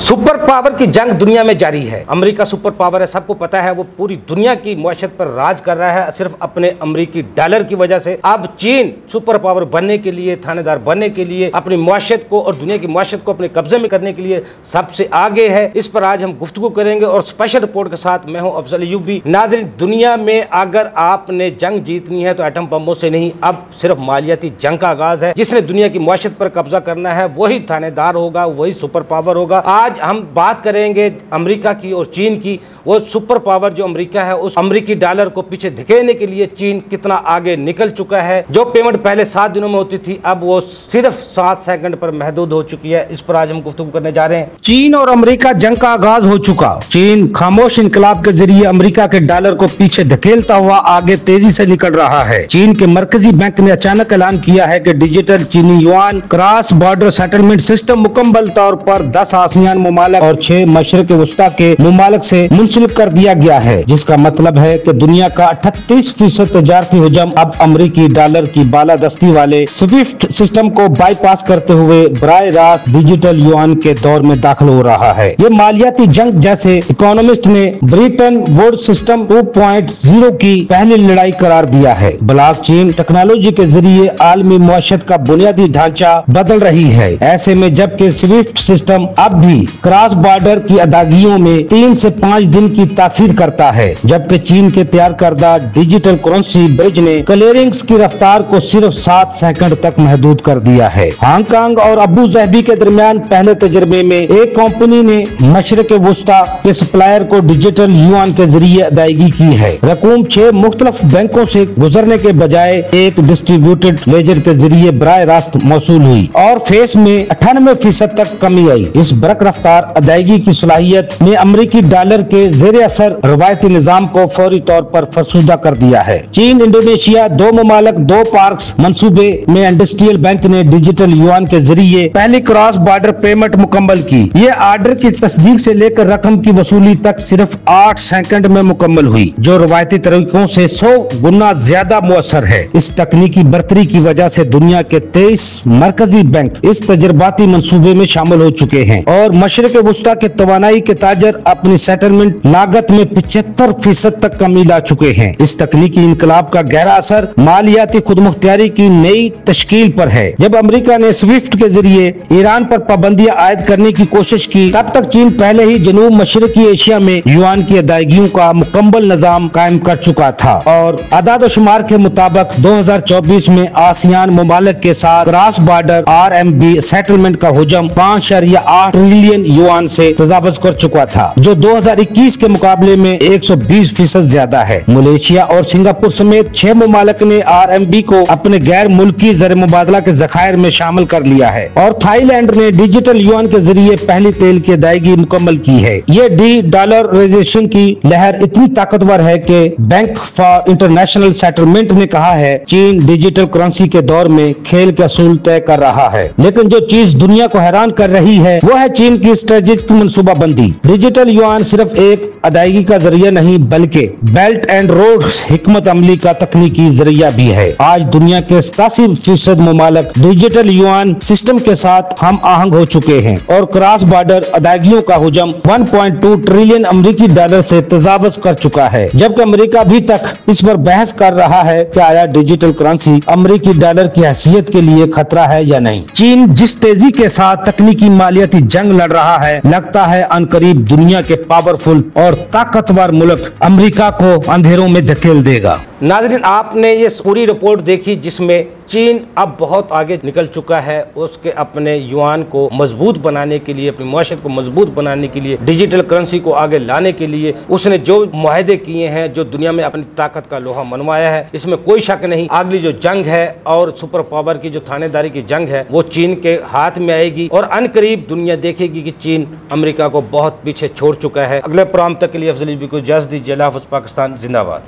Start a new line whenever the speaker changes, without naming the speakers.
Super power की जंग दुनिया में जारी है। अमेरिका सुपर पावर है, सबको पता है। वो पूरी दुनिया की मईशत पर राज कर रहा है सिर्फ अपने अमेरिकी डॉलर की वजह से। अब चीन सुपर पावर बनने के लिए, थानेदार बनने के लिए, अपनी मईशत को और दुनिया की मईशत को अपने कब्जे में करने के लिए सबसे आगे है। इस पर आज हम गुफ्तगू करेंगे और स्पेशल रिपोर्ट के साथ मैं हूं अफजल अयूबी। नाज़रीन, दुनिया में अगर आपने जंग जीतनी है तो एटम बमों से नहीं, अब सिर्फ मालियाती जंग का आगाज है। जिसने दुनिया की मईशत पर कब्जा करना है वही थानेदार होगा, वही सुपर पावर होगा। आज हम बात करेंगे अमेरिका की और चीन की। वो सुपर पावर जो अमेरिका है, उस अमेरिकी डॉलर को पीछे धकेलने के लिए चीन कितना आगे निकल चुका है। जो पेमेंट पहले 7 दिनों में होती थी, अब वो सिर्फ 7 सेकंड पर महदूद हो चुकी है। इस पर आज हम गुफ्तगू करने जा रहे हैं।
चीन और अमेरिका जंग का आगाज हो चुका। चीन खामोश इनकलाब के जरिए अमेरिका के डॉलर को पीछे धकेलता हुआ आगे तेजी से निकल रहा है। चीन के मरकजी बैंक ने अचानक ऐलान किया है कि डिजिटल चीनी yuan cross border settlement system मुकम्मल तौर पर 10 आसियान मुमालिक और 6 मशरिक वस्ता के मुमालिक से मुंसलिक कर दिया गया है, जिसका मतलब है कि दुनिया का 38% तजारती हुजम अब अमेरिकी डॉलर की बालादस्ती वाले स्विफ्ट सिस्टम को बाईपास करते हुए बराह रास्त डिजिटल युआन के दौर में दाखिल हो रहा है। ये मालियाती जंग, जैसे इकोनॉमिस्ट ने ब्रिटेन वुड्स सिस्टम 2.0 की पहली लड़ाई करार दिया है। ब्लॉकचेन टेक्नोलॉजी के जरिए आलमी मईशत का बुनियादी ढांचा बदल रही है। ऐसे में जबकि स्विफ्ट सिस्टम अब भी क्रॉस बॉर्डर की अदायगियों में 3 से 5 दिन की ताखीर करता है, जबकि चीन के तैयार करदा डिजिटल करेंसी ब्रिज ने क्लियरिंग्स की रफ्तार को सिर्फ 7 सेकंड तक महदूद कर दिया है। हांगकांग और अबू ज़हबी के दरमियान पहले तजर्बे में एक कंपनी ने मशरिक वस्ता के सप्लायर को डिजिटल युआन के जरिए अदायगी की है। रकूम 6 मुख्तलिफ बैंकों से गुजरने के बजाय एक डिस्ट्रीब्यूटेड लेजर के जरिए बराह रास्त मौसूल हुई और फेस में 98% तक कमी आई। इस बरक रफ्तार अदायगी की सलाहियत ने अमेरिकी डॉलर के जेर असर रवायती निजाम को फौरी तौर पर फरसुदा कर दिया है। चीन इंडोनेशिया 2 ममालिक 2 पार्क्स मंसूबे में इंडस्ट्रियल बैंक ने डिजिटल युआन के जरिए पहली क्रॉस बॉर्डर पेमेंट मुकम्मल की। ये आर्डर की तस्दीक से लेकर रकम की वसूली तक सिर्फ 8 सेकंड में मुकम्मल हुई, जो रवायती तरीकों से 100 गुना ज्यादा मुअस्सर है। इस तकनीकी बरतरी की वजह से दुनिया के 23 मरकजी बैंक इस तजर्बाती मंसूबे में शामिल हो चुके हैं और मशरिक वस्ता के तवानाई के ताजर अपनी सेटलमेंट लागत में 75% तक कमी ला चुके हैं। इस तकनीकी इनकलाब का गहरा असर मालियाती खुदमुख्तियारी की नई तश्कील पर है। जब अमेरिका ने स्विफ्ट के जरिए ईरान पर पाबंदियां आयद करने की कोशिश की, तब तक चीन पहले ही जनूब मशरकी एशिया में युआन की अदायगियों का मुकम्मल निजाम कायम कर चुका था और अदाद शुमार के मुताबिक 2024 में आसियान मुमालिक के साथ क्रॉस बॉर्डर RMB सेटलमेंट का हुजम 5.8 ट्रिलियन युआन से तजावुज कर चुका था, जो 2021 के मुकाबले में 120% ज्यादा है। मलेशिया और सिंगापुर समेत 6 मुमालिक ने RMB को अपने गैर मुल्की ज़र मुबादला के ज़खायर में शामिल कर लिया है और थाईलैंड ने डिजिटल युआन के जरिए पहली तेल की अदायगी मुकम्मल की है। ये डॉलराइजेशन की लहर इतनी ताकतवर है कि बैंक फॉर इंटरनेशनल सेटलमेंट ने कहा है, चीन डिजिटल करेंसी के दौर में खेल के असूल तय कर रहा है। लेकिन जो चीज दुनिया को हैरान कर रही है वो है चीन की स्ट्रेटेजिक मनसूबाबंदी। डिजिटल युआन सिर्फ एक अदायगी का जरिया नहीं, बल्कि बेल्ट एंड रोड हिकमत अमली का तकनीकी जरिया भी है। आज दुनिया के 87% मुमालिक डिजिटल युआन सिस्टम के साथ हम आहंग हो चुके हैं और क्रॉस बॉर्डर अदायगियों का हुजम 1.2 ट्रिलियन अमेरिकी डॉलर से तजावुज कर चुका है। जबकि अमेरिका अभी तक इस पर बहस कर रहा है कि आया डिजिटल करेंसी अमेरिकी डॉलर की हैसियत के लिए खतरा है या नहीं। चीन जिस तेजी के साथ तकनीकी मालियाती जंग लड़ रहा है, लगता है अनकरीब दुनिया के पावरफुल और ताकतवर मुल्क अमेरिका को अंधेरों में धकेल देगा।
नाज़रीन, आपने ये पूरी रिपोर्ट देखी जिसमें चीन अब बहुत आगे निकल चुका है। उसके अपने युआन को मजबूत बनाने के लिए, अपनी मईशत को मजबूत बनाने के लिए, डिजिटल करेंसी को आगे लाने के लिए उसने जो मुआहदे किए हैं, जो दुनिया में अपनी ताकत का लोहा मनवाया है, इसमें कोई शक नहीं। अगली जो जंग है और सुपर पावर की जो थानेदारी की जंग है, वो चीन के हाथ में आएगी और अनकरीब दुनिया देखेगी कि चीन अमेरिका को बहुत पीछे छोड़ चुका है। अगले प्रोग्राम तक के लिए अफजल अयूबी को इजाज़त दीजिए। अल्लाह हाफ़िज़। पाकिस्तान जिंदाबाद।